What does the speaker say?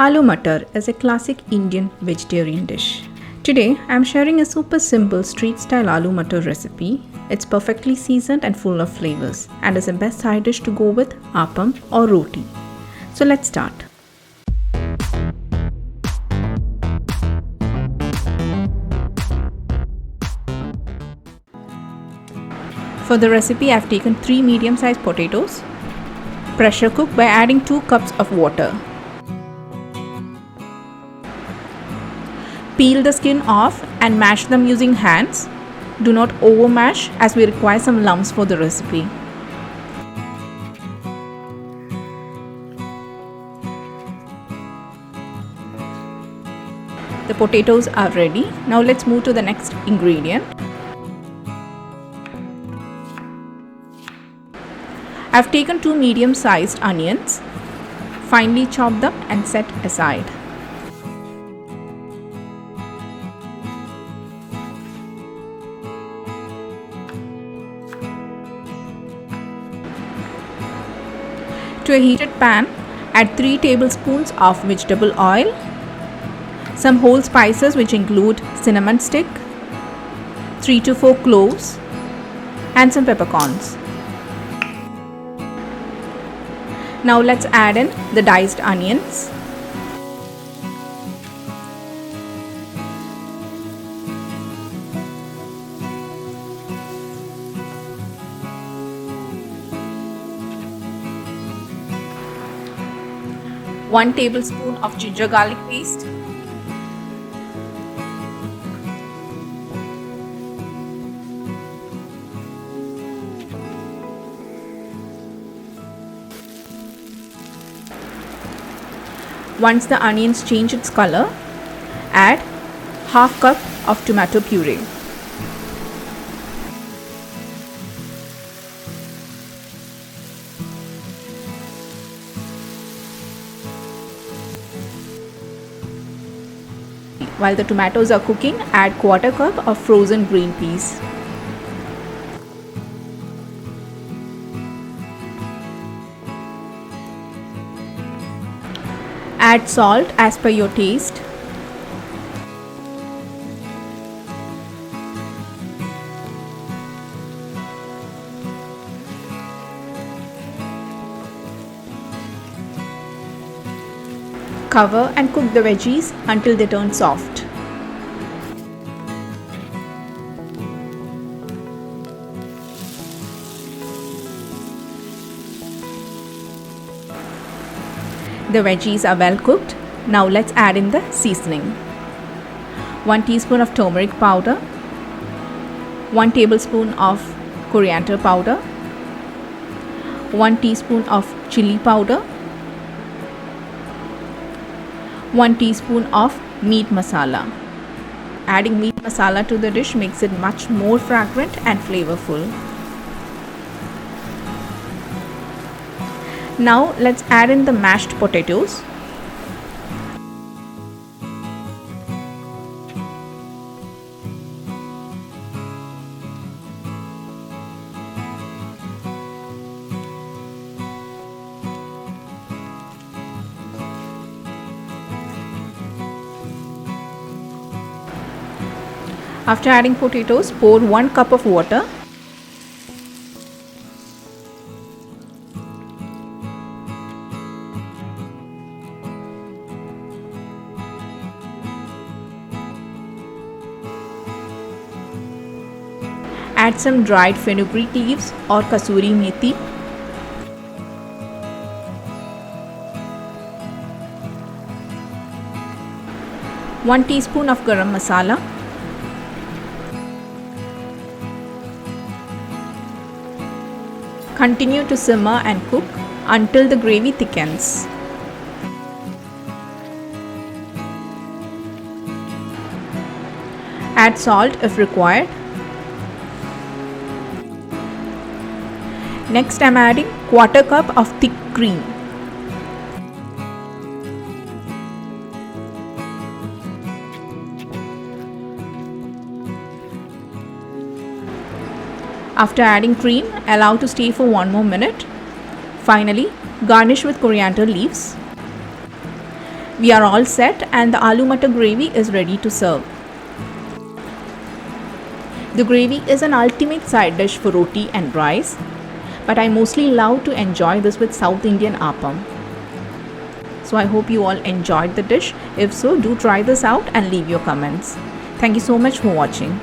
Aloo Matar is a classic Indian vegetarian dish. Today, I am sharing a super simple street style aloo matar recipe. It's perfectly seasoned and full of flavors and is the best side dish to go with appam or roti. So let's start. For the recipe, I have taken 3 medium-sized potatoes. Pressure cook by adding 2 cups of water. Peel the skin off and mash them using hands. Do not over mash as we require some lumps for the recipe. The potatoes are ready. Now let's move to the next ingredient. I have taken 2 medium-sized onions. Finely chop them and set aside. To a heated pan, add 3 tablespoons of vegetable oil, some whole spices which include cinnamon stick, 3 to 4 cloves, and some peppercorns. Now let's add in the diced onions. One tablespoon of ginger garlic paste, once the onions change its color, add half cup of tomato puree. While the tomatoes are cooking, add quarter cup of frozen green peas. Add salt as per your taste. Cover and cook the veggies until they turn soft. The veggies are well cooked. Now let's add in the seasoning. 1 teaspoon of turmeric powder, 1 tablespoon of coriander powder, 1 teaspoon of chili powder, 1 teaspoon of meat masala. Adding meat masala to the dish makes it much more fragrant and flavorful. Now let's add in the mashed potatoes. After adding potatoes, pour 1 cup of water. Add some dried fenugreek leaves or kasuri methi. One teaspoon of garam masala. Continue to simmer and cook until the gravy thickens. Add salt if required. Next, I am adding quarter cup of thick cream. After adding cream, allow to stay for 1 more minute. Finally, garnish with coriander leaves. We are all set and the aloo matar gravy is ready to serve. The gravy is an ultimate side dish for roti and rice, but I mostly love to enjoy this with South Indian appam. So I hope you all enjoyed the dish. If so, do try this out and leave your comments. Thank you so much for watching.